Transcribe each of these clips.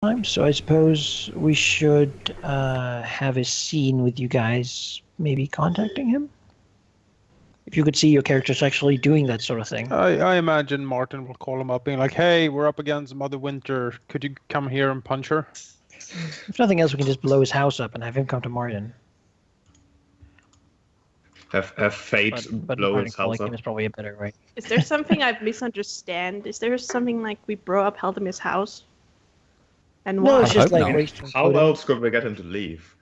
time, so I suppose we should have a scene with you guys maybe contacting him? If you could see your characters actually doing that sort of thing. I imagine Martin will call him up being like, hey, we're up against Mother Winter. Could you come here and punch her? If nothing else, we can just blow his house up and have him come to Martin. Have fate blow his house up. Is probably a better way. Is there something I've misunderstand? Is there something like we blow up Haldamir's house? And No, why? it's just like not. How else could we get him to leave?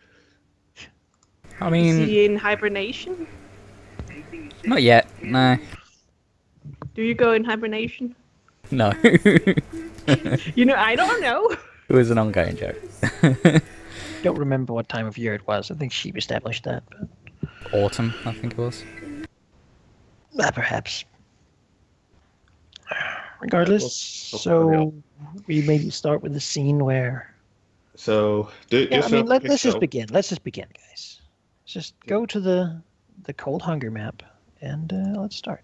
I mean, Is he in hibernation? not yet. No. Do you go in hibernation? No. You know, I don't know. It was an ongoing joke. Don't remember what time of year it was. I think she established that. But... Autumn, I think it was. Perhaps. Regardless, so we maybe start with the scene where. So, let's just begin. Let's just begin, guys. Let's just go to the Cold Hunger map and let's start.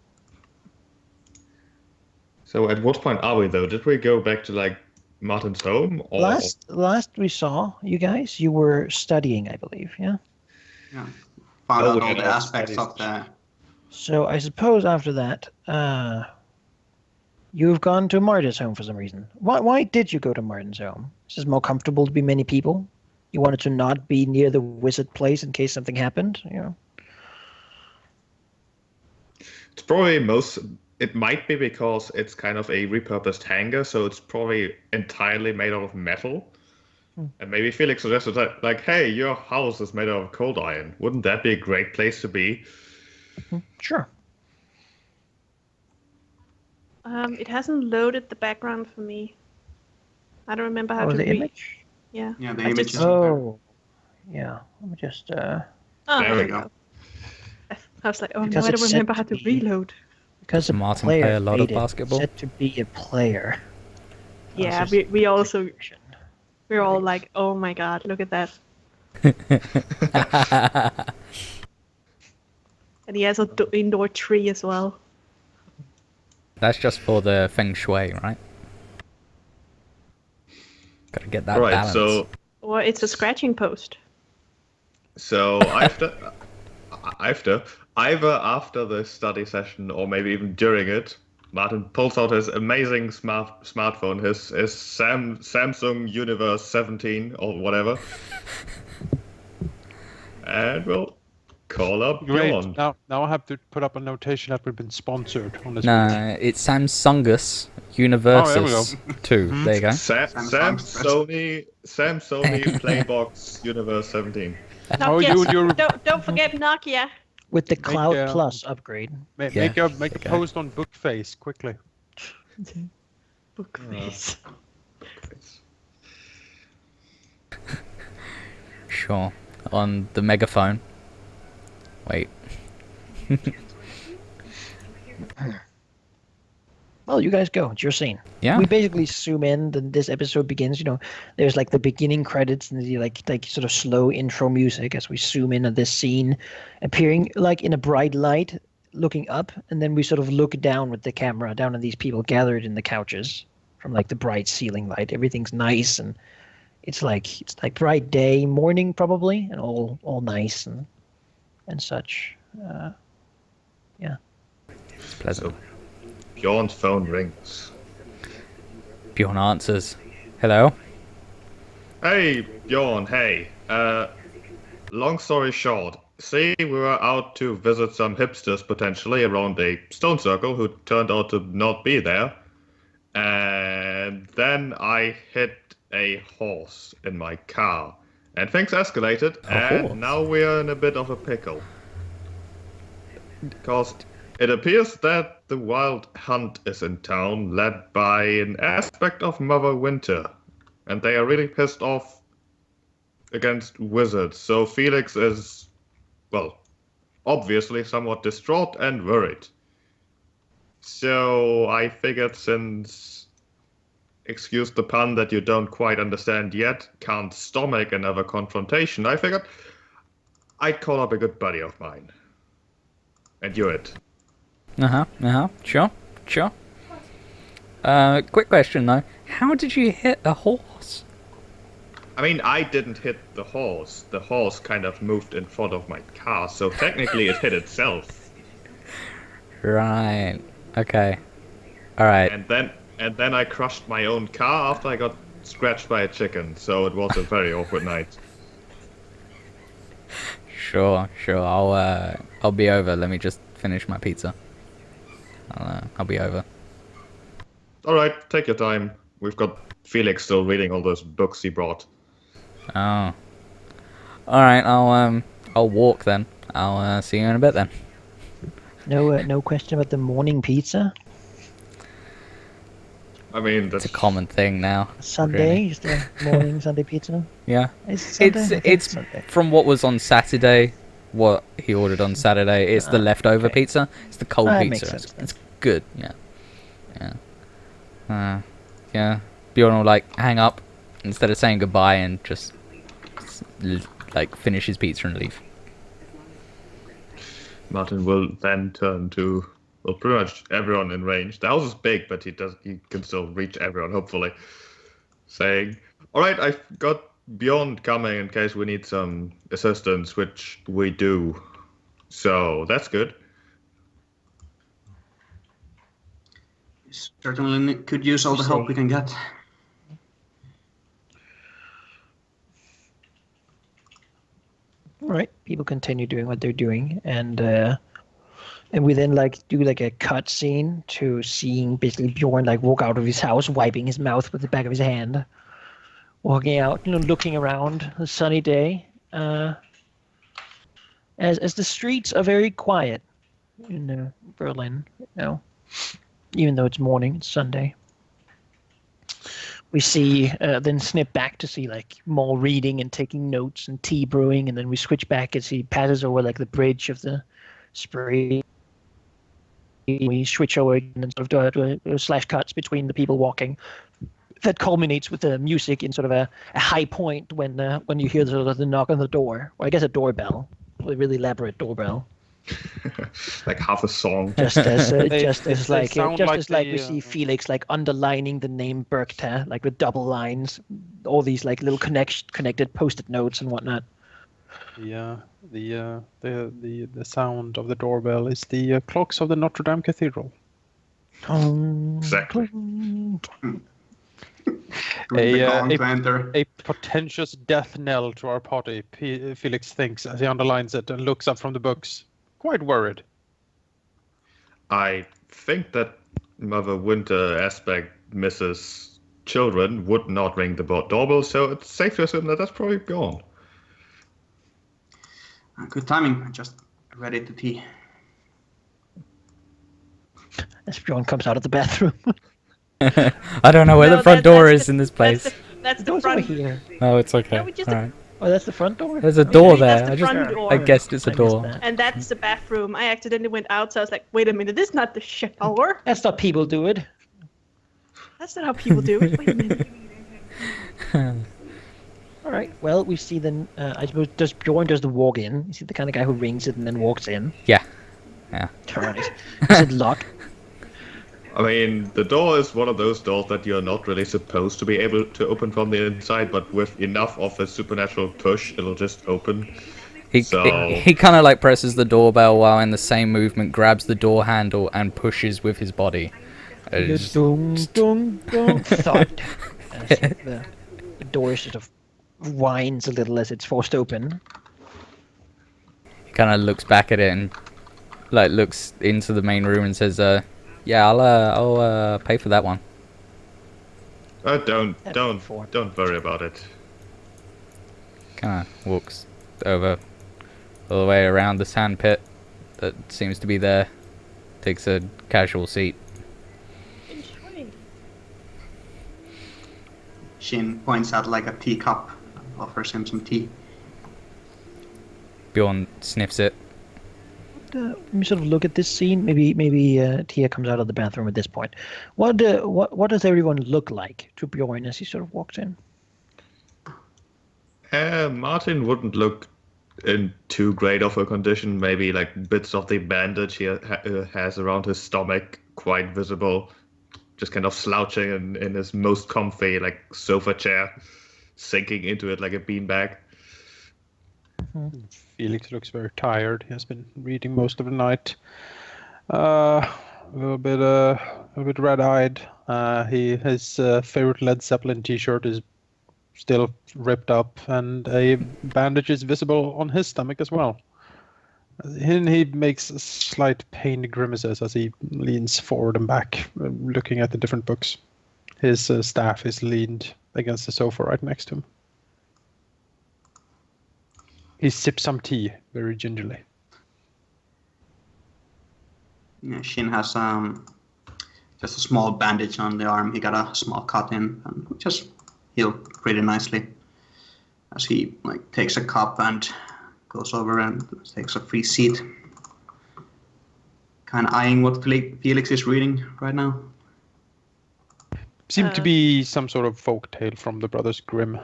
So, at what point are we though? Did we go back to like Martin's home? Or... Last we saw you guys, you were studying, I believe. Yeah. Yeah. Found out all the aspects of that. So I suppose after that, you've gone to Martin's home for some reason. Why did you go to Martin's home? Is it more comfortable to be many people? You wanted to not be near the wizard place in case something happened, you know? It's probably it might be because it's kind of a repurposed hangar, so it's probably entirely made out of metal. And maybe Felix suggested that, like, hey, your house is made out of cold iron. Wouldn't that be a great place to be? Sure. It hasn't loaded the background for me. I don't remember how to the read. image? Yeah. Yeah, the image is yeah. Let me just. Oh, There we go. I was like, oh Because no, I it's don't set remember how to to be- reload. Because the Martin player play a lot of rated basketball? set to be a player. Yeah, That's we also we're all like, oh my god, look at that. And he has an indoor tree as well. That's just for the feng shui, right? Gotta get that Right, balance. Or it's a scratching post. So either after the study session or maybe even during it, Martin pulls out his amazing smartphone, his Samsung Universe 17 or whatever, and we'll call up Great. Bjorn. Now I have to put up a notation that we've been sponsored on this. No, it's Samsungus Universus 2. There you go. Sam Sony Playbox Universe 17. Oh, Nokia. Don't forget Nokia. With the Cloud a- Plus upgrade. Make Yeah, a okay. post on Bookface quickly. Book face. Sure. On the megaphone. Wait. Well, you guys go. It's your scene. Yeah. We basically zoom in. Then this episode begins. You know, there's like the beginning credits and the like sort of slow intro music as we zoom in on this scene, appearing like in a bright light, looking up, and then we sort of look down with the camera down on these people gathered in the couches from like the bright ceiling light. Everything's nice and it's like bright day, morning probably, and all nice and such. Yeah. It's pleasant. Bjorn's phone rings. Bjorn answers. Hello? Hey, Bjorn, hey. Long story short, see, we were out to visit some hipsters potentially around a stone circle who turned out to not be there. And then I hit a horse in my car. And things escalated, and now we're in a bit of a pickle. Because it appears that the wild hunt is in town, led by an aspect of Mother Winter. And they are really pissed off against wizards. So Felix is, well, obviously somewhat distraught and worried. So I figured, since, excuse the pun that you don't quite understand yet, can't stomach another confrontation, I figured I'd call up a good buddy of mine. And you're it. Sure. Quick question though. How did you hit a horse? I mean, I didn't hit the horse. The horse kind of moved in front of my car, so technically it hit itself. Right. Okay. All right. And then I crushed my own car after I got scratched by a chicken. So it was a very awkward night. Sure. I'll be over. Let me just finish my pizza. I'll be over. All right, take your time. We've got Felix still reading all those books he brought. Oh. All right. I'll walk then. I'll see you in a bit then. No question about the morning pizza. I mean, that's It's a common thing now. Sunday, really. just a morning Sunday pizza. Yeah. Is it Sunday? I think It's Sunday. from what was on Saturday. What he ordered on Saturday. It's the leftover okay. pizza. It's the cold That pizza. makes sense, It's good. Yeah. Bjorn will like hang up instead of saying goodbye and just like finish his pizza and leave. Martin will then turn to, well, pretty much everyone in range. The house is big, but he can still reach everyone, hopefully. Saying, all right, I've got Bjorn coming in case we need some assistance, which we do. So that's good. Certainly could use all the help we can get. All right, people continue doing what they're doing, and we then like do like a cut scene to seeing basically Bjorn like walk out of his house, wiping his mouth with the back of his hand, walking out, looking around a sunny day. As the streets are very quiet in Berlin, even though it's morning, it's Sunday. We see, then snip back to see like more reading and taking notes and tea brewing, and then we switch back as he passes over like the bridge of the Spree. We switch over and sort of do a slash cuts between the people walking. That culminates with the music in sort of a high point when you hear the knock on the door, or I guess a doorbell, a really elaborate doorbell. Like half a song. Just as sound we see Felix like underlining the name Berkta, like with double lines, all these like little connected post-it notes and whatnot. Yeah, the sound of the doorbell is the clocks of the Notre Dame Cathedral. Exactly. A portentous death knell to our party, Felix thinks as he underlines it and looks up from the books, quite worried. I think that Mother Winter aspect Mrs. Children would not ring the doorbell, so it's safe to assume that that's probably gone. Good timing. I just ready to tea. As Bjorn comes out of the bathroom. I don't know where the front door is in this place. That's the Door's over front. here. Oh, it's okay. No, we just- All right. Oh, that's the front door? There's a door That's there. the front door. I guessed it's a I missed door. that. And that's the bathroom. I accidentally went out, so I was like, wait a minute, this is not the shower. That's not people do it. That's not how people do it. Wait a minute. All right. Well, we see then. I suppose Bjorn does the walk in. You see the kind of guy who rings it and then walks in. Yeah. All right. Is it locked? I mean, the door is one of those doors that you're not really supposed to be able to open from the inside, but with enough of a supernatural push, it'll just open. He So- he kind of like presses the doorbell while in the same movement grabs the door handle and pushes with his body. It's- Dung, dung, dung. Thud. As the door sort of whines a little as it's forced open. He kind of looks back at it and like looks into the main room and says, "Yeah, I'll pay for that one." Don't worry about it. Kind of walks over all the way around the sand pit that seems to be there. Takes a casual seat. Shin points at like a teacup, offers him some tea. Bjorn sniffs it. Let me sort of look at this scene. Maybe Tia comes out of the bathroom at this point. What does everyone look like to Bjorn as he sort of walks in? Martin wouldn't look in too great of a condition. Maybe like bits of the bandage he has around his stomach quite visible. Just kind of slouching in his most comfy like sofa chair. sinking into it like a beanbag. Felix looks very tired. He has been reading most of the night. A little bit red-eyed. His favorite Led Zeppelin T-shirt is still ripped up, and a bandage is visible on his stomach as well. And he makes slight pained grimaces as he leans forward and back, looking at the different books. His staff is leaned against the sofa right next to him. He sips some tea very gingerly. Yeah, Shin has just a small bandage on the arm. He got a small cut in and just healed pretty nicely. As he takes a cup and goes over and takes a free seat. Kind of eyeing what Felix is reading right now. Seemed to be some sort of folk tale from the Brothers Grimm.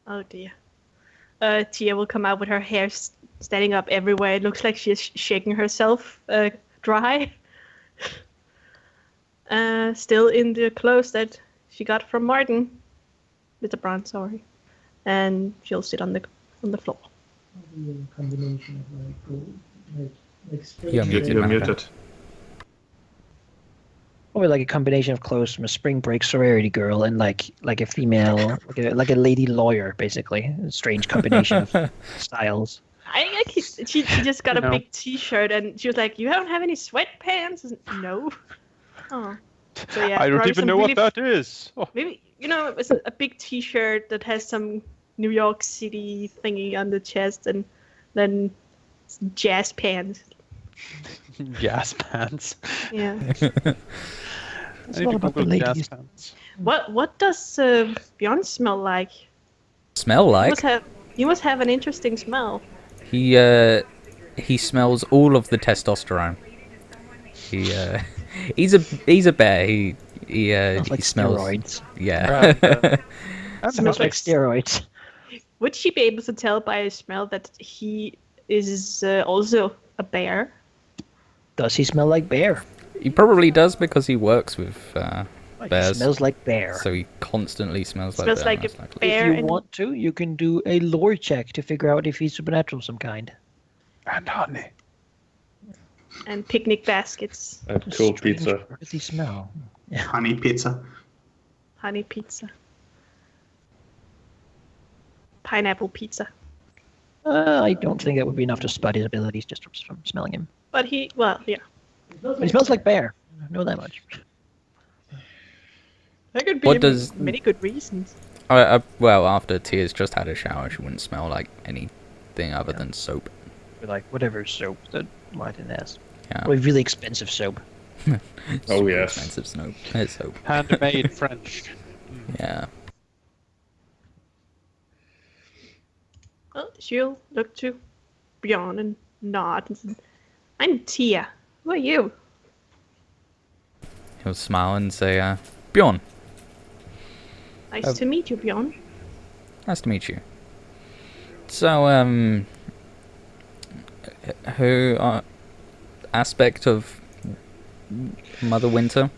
Oh dear. Tia will come out with her hair standing up everywhere. It looks like she's shaking herself dry. Still in the clothes that she got from Martin. Mr. Brown, sorry. And she'll sit on the floor. Combination of You're muted. You're muted. Or like a combination of clothes from a spring break sorority girl and like a female, like a lady lawyer, basically. A strange combination of styles. She just got a big T-shirt and she was like, "You don't have any sweatpants?" No. Oh. So yeah. I don't even know what that is. Oh. Maybe it's a big T-shirt that has some New York City thingy on the chest, and then jazz pants. Jazz pants. Yeah. It's all about the ladies. What does Bjorn smell like? Smell like? He must have an interesting smell. He smells all of the testosterone. He's a bear. He smells steroids. Yeah. Smells like steroids. Would she be able to tell by his smell that he is also a bear? Does he smell like bear? He probably does because he works with bears. He smells like bear. So he constantly smells like Smells bear. like most a likely. bear. If you want to, you can do a lore check to figure out if he's supernatural of some kind. And honey. And picnic baskets. And cool pizza. Where does he smell? Yeah. Honey pizza. Honey pizza. Pineapple pizza. I don't think that would be enough to spot his abilities just from smelling him. But yeah. But he smells like bear. I know that much. There could be What does- many good reasons. Well, after Tia's just had a shower, she wouldn't smell like anything other than soap. Like whatever soap that Martin has. Yeah. Probably really expensive soap. Oh, Super yes. expensive soap. Handmade French. Yeah. Well, she'll look to Bjorn and nod and say, "I'm Tia. Who are you?" He'll smile and say, Bjorn, Nice to meet you, Bjorn. nice to meet you. So, who aspect of Mother Winter?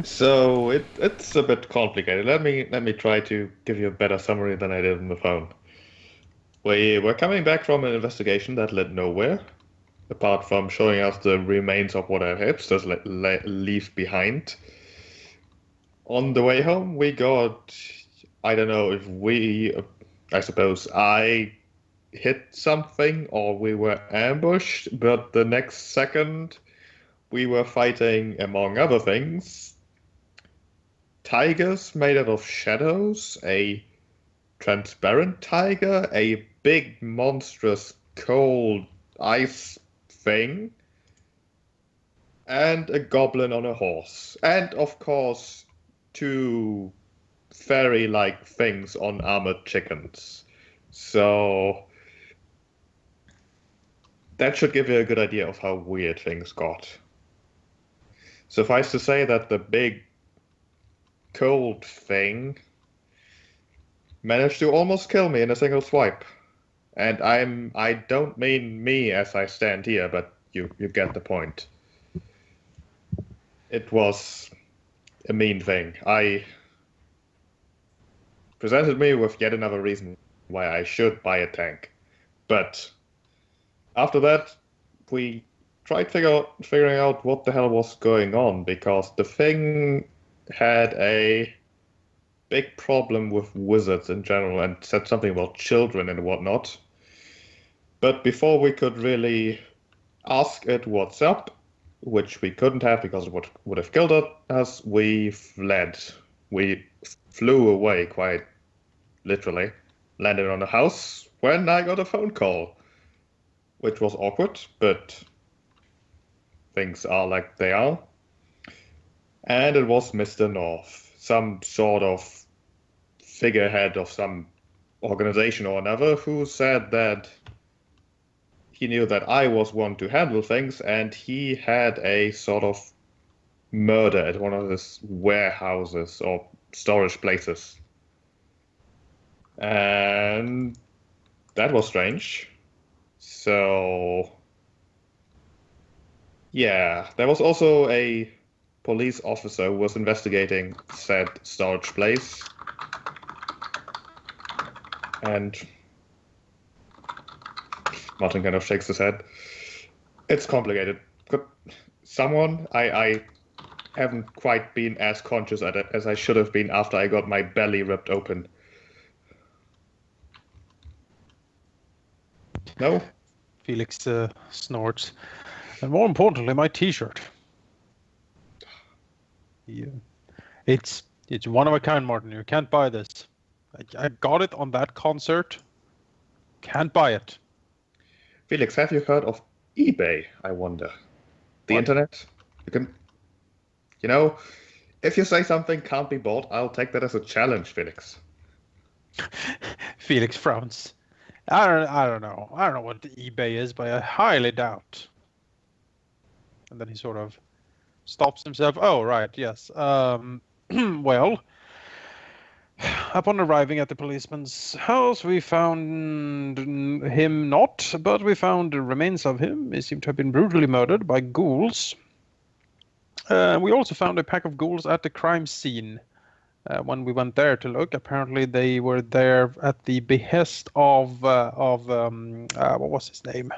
So it's a bit complicated. Let me try to give you a better summary than I did on the phone. We were coming back from an investigation that led nowhere, apart from showing us the remains of what our hipsters leave behind. On the way home, we got, I don't know if I suppose I hit something or we were ambushed, but the next second we were fighting, among other things, tigers made out of shadows, a transparent tiger, a big monstrous cold ice thing, and a goblin on a horse. And of course, two fairy-like things on armored chickens. So that should give you a good idea of how weird things got. Suffice to say that the big cold thing managed to almost kill me in a single swipe. And I don't mean me as I stand here, but you get the point. It was a mean thing. presented me with yet another reason why I should buy a tank. But after that, we tried figuring out what the hell was going on, because the thing had a big problem with wizards in general and said something about children and whatnot. But before we could really ask it what's up, which we couldn't have because it would have killed us, we fled. We flew away, quite literally. Landed on a house when I got a phone call, which was awkward, but things are like they are. And it was Mr. North, some sort of figurehead of some organization or another, who said that he knew that I was one to handle things, and he had a sort of murder at one of his warehouses or storage places. And that was strange. So, yeah, there was also a police officer who was investigating said storage place. And Martin kind of shakes his head. It's complicated. I haven't quite been as conscious at it as I should have been after I got my belly ripped open. No? Felix snorts. And more importantly, my T-shirt. Yeah. It's one of a kind, Martin. You can't buy this. I got it on that concert. Can't buy it. Felix, have you heard of eBay, I wonder? The internet? You can... You know, if you say something can't be bought, I'll take that as a challenge, Felix. Felix frowns. I don't know. I don't know what the eBay is, but I highly doubt. And then he sort of stops himself. Oh, right, yes. Well, upon arriving at the policeman's house, we found him not, but we found the remains of him. He seemed to have been brutally murdered by ghouls. We also found a pack of ghouls at the crime scene. When we went there to look, apparently they were there at the behest of what was his name?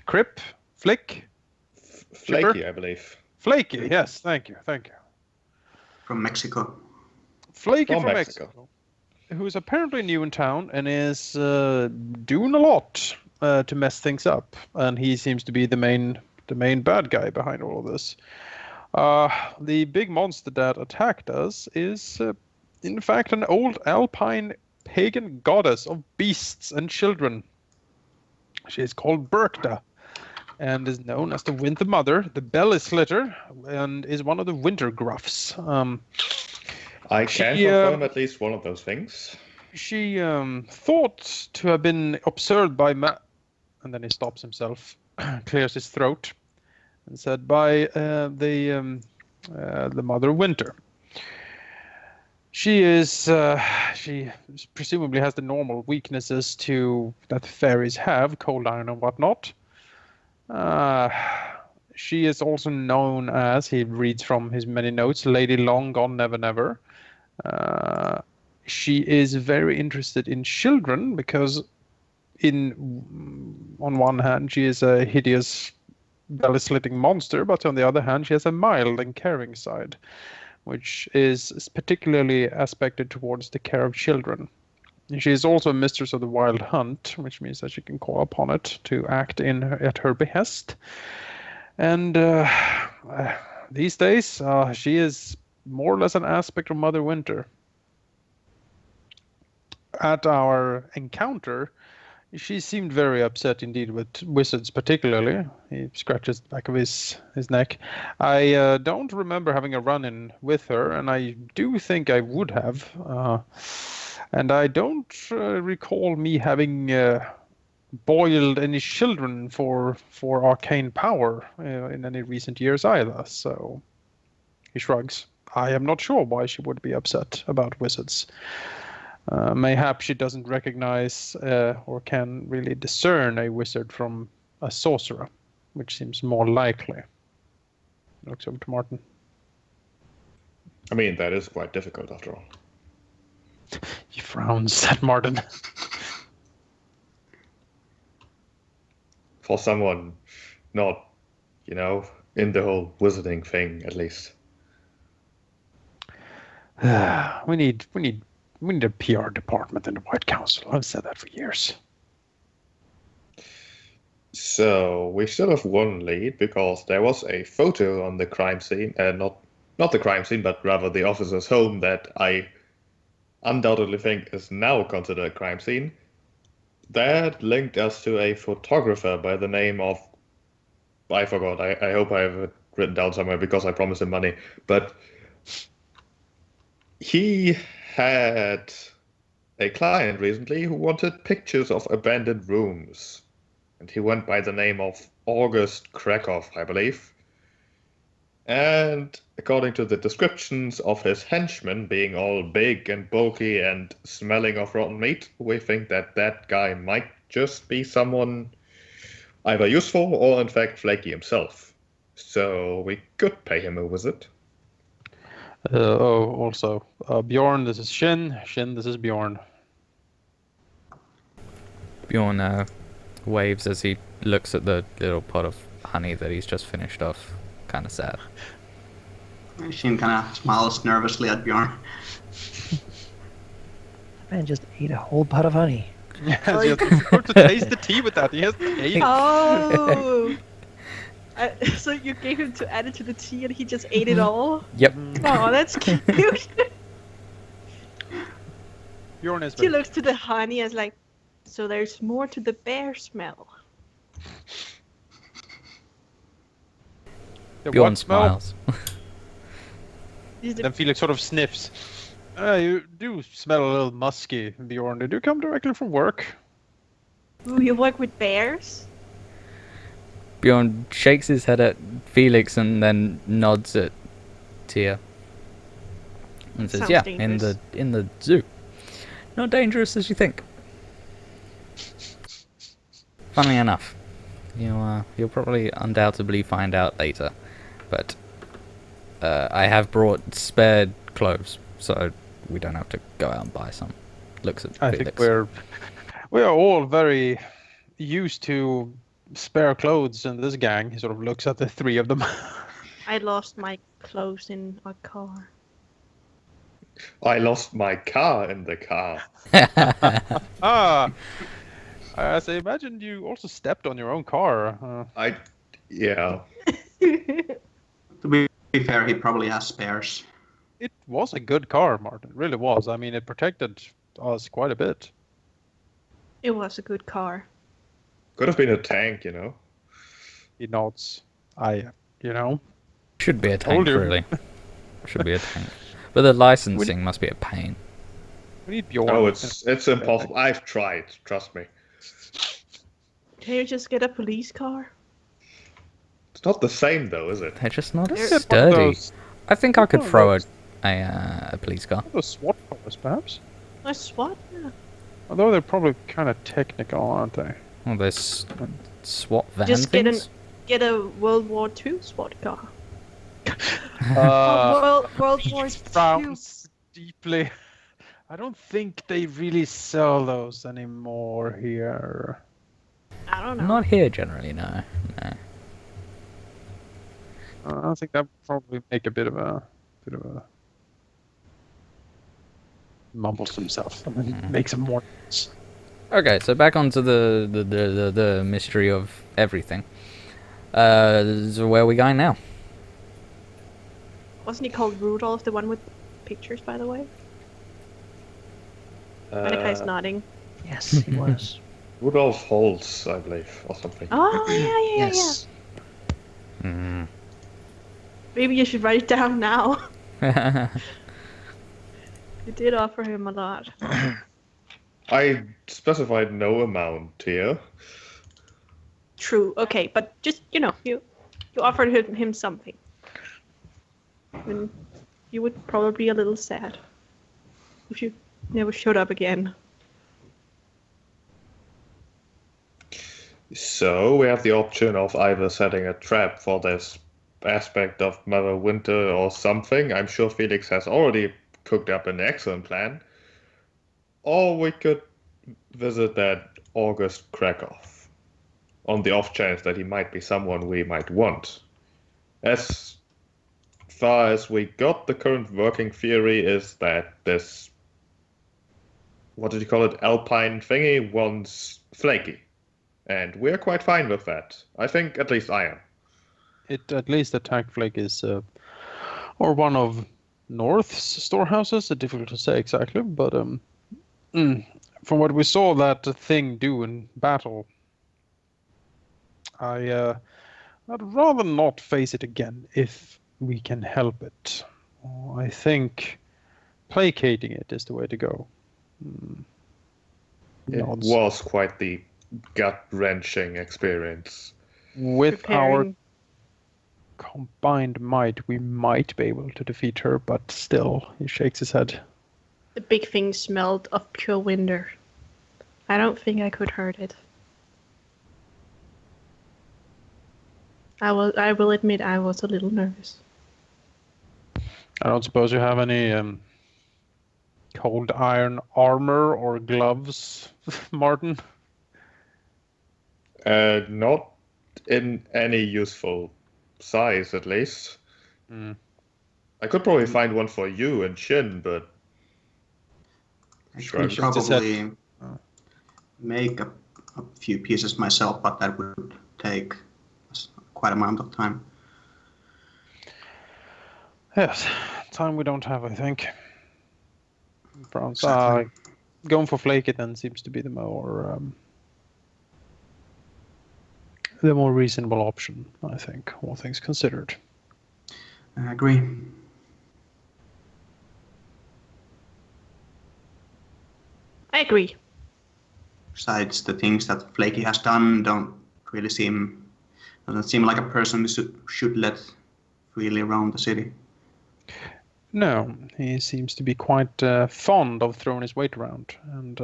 Crip, Flick? Flaky, I believe. Flaky, yes, thank you. From Mexico. Flaky from Mexico. Who is apparently new in town and is doing a lot to mess things up. And he seems to be the main bad guy behind all of this. The big monster that attacked us is, in fact, an old alpine pagan goddess of beasts and children. She is called Berkta and is known as the Winter Mother, the Belly Slitter, and is one of the Winter Gruffs. I can confirm at least one of those things. She thought to have been observed by and then he stops himself, clears his throat, and said by the Mother Winter. She presumably has the normal weaknesses that fairies have, cold iron and whatnot. She is also known as, he reads from his many notes, Lady Long Gone Never Never. She is very interested in children because on one hand she is a hideous belly-slitting monster, but on the other hand she has a mild and caring side, which is particularly aspected towards the care of children. She is also a mistress of the wild hunt, which means that she can call upon it to act at her behest. And these days, she is more or less an aspect of Mother Winter. At our encounter, she seemed very upset indeed with wizards particularly. He scratches the back of his neck. I don't remember having a run-in with her, and I do think I would have. And I don't recall me having boiled any children for arcane power in any recent years either. So he shrugs. I am not sure why she would be upset about wizards. Mayhaps she doesn't recognize or can really discern a wizard from a sorcerer, which seems more likely. Looks over to Martin. I mean, that is quite difficult after all. He frowns at Martin. For someone not, in the whole wizarding thing, at least. We need a PR department in the White Council. I've said that for years. So we still have one lead because there was a photo on the crime scene, not the crime scene, but rather the officer's home that I undoubtedly think is now considered a crime scene. That linked us to a photographer by the name of, I forgot. I hope I have it written down somewhere because I promised him money. But he had a client recently who wanted pictures of abandoned rooms. And he went by the name of August Krakow, I believe. And according to the descriptions of his henchmen being all big and bulky and smelling of rotten meat, we think that that guy might just be someone either useful or in fact flaky himself. So we could pay him a visit. Also, Bjorn, this is Shin. Shin, this is Bjorn. Bjorn waves as he looks at the little pot of honey that he's just finished off. Kind of sad. Shin kind of smiles nervously at Bjorn. Man just ate a whole pot of honey. Yeah, you have to taste the tea with that. He has to taste it. Oh! So you gave him to add it to the tea and he just ate it all? Yep. Oh, that's cute. Bjorn is She looks to the honey as like, so there's more to the bear smell. The Bjorn what smell? smiles. Is the- Then Felix sort of sniffs. You do smell a little musky, Bjorn. Did you come directly from work? Ooh, you work with bears? Bjorn shakes his head at Felix and then nods at Tia. And says, Sounds "Yeah, dangerous. in the zoo. Not dangerous as you think." Funnily enough, you'll probably undoubtedly find out later, but I have brought spared clothes, so we don't have to go out and buy some. Looks at I Felix. think we are all very used to spare clothes in this gang. He sort of looks at the three of them. I lost my clothes in a car. I lost my car in the car. As I imagined you also stepped on your own car. Yeah. To be fair, he probably has spares. It was a good car, Martin. It really was. I mean, it protected us quite a bit. It was a good car. Could have been a tank, He nods. Should be a Told tank, you. really. Should be a tank. But the licensing must be a pain. We need Bjorn. Oh, it's impossible. I've tried, trust me. Can you just get a police car? It's not the same though, is it? They're just not Get as one of sturdy. those- I think I could one of throw those- a police car. those SWAT cars, perhaps. A SWAT? Yeah. Although they're probably kind of technical, aren't they? Well, there's SWAT van Just get things. Get a World War II SWAT car. Uh, World War II. frowns deeply. I don't think they really sell those anymore here. I don't know. Not here generally, no. I think that would probably make a bit of a mumbles himself and then makes a more. Okay, so back onto the mystery of everything. So where are we going now? Wasn't he called Rudolph, the one with pictures, by the way? Mordecai's nodding. Yes, he was. Rudolph Holtz, I believe, or something. Oh, yeah. Yes. Mm. Maybe you should write it down now. You did offer him a lot. I specified no amount here. True. Okay, but just you offered him something. And you would probably be a little sad if you never showed up again. So we have the option of either setting a trap for this aspect of Mother Winter or something. I'm sure Felix has already cooked up an excellent plan. Or we could visit that August Krakow, on the off chance that he might be someone we might want. As far as we got, the current working theory is that this, what did you call it, Alpine thingy wants Flaky. And we're quite fine with that. I think at least I am. It at least attacked Flake is, or one of North's storehouses. It's difficult to say exactly, but from what we saw that thing do in battle, I'd rather not face it again if we can help it. I think placating it is the way to go. It was quite the gut-wrenching experience. With our combined might, we might be able to defeat her, but still, he shakes his head. The big thing smelled of pure winter. I don't think I could hurt it. I will admit I was a little nervous. I don't suppose you have any cold iron armor or gloves, Martin? Not in any useful size, at least. I could probably find one for you and Shin, but... I could probably make a few pieces myself, but that would take quite amount of time. Yes, time we don't have, I think. Perhaps Exactly. going for Flake it then seems to be the more reasonable option, I think, all things considered. I agree. I agree. Besides, the things that Flaky has done doesn't seem like a person who should let freely around the city. No, he seems to be quite fond of throwing his weight around, and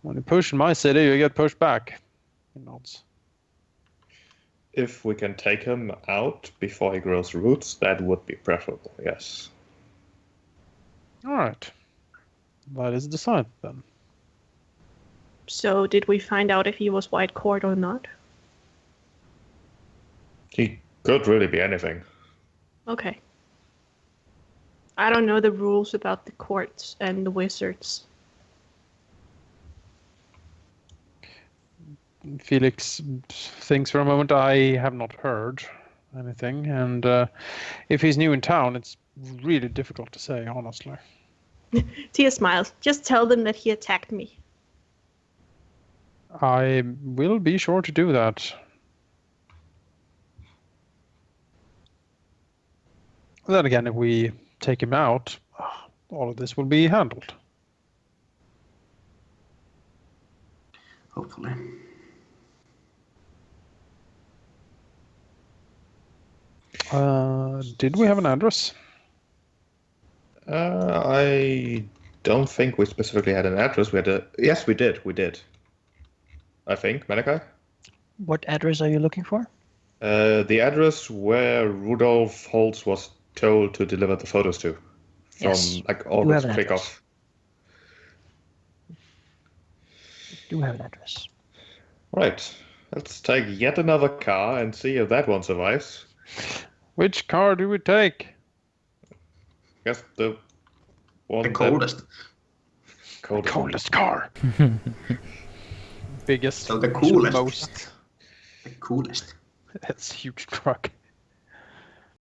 when you push in my city, you get pushed back. He nods. If we can take him out before he grows roots, that would be preferable, yes. All right. That is decided then. So did we find out if he was white court or not? He could really be anything. Okay. I don't know the rules about the courts and the wizards. Felix thinks for a moment. I have not heard anything, and if he's new in town, it's really difficult to say, honestly. Tia smiles. Just tell them that he attacked me. I will be sure to do that. Then again, if we take him out, all of this will be handled. Hopefully. Did we have an address? I don't think we specifically had an address. Yes, we did. I think, Malachi? What address are you looking for? The address where Rudolf Holtz was told to deliver the photos to. From, Yes, August an Krakow. Do have an address. Right. Let's take yet another car and see if that one survives. Which car do we take? I guess the one The coldest. Coldest car. Biggest. So the coolest. Most. The coolest. That's a huge truck.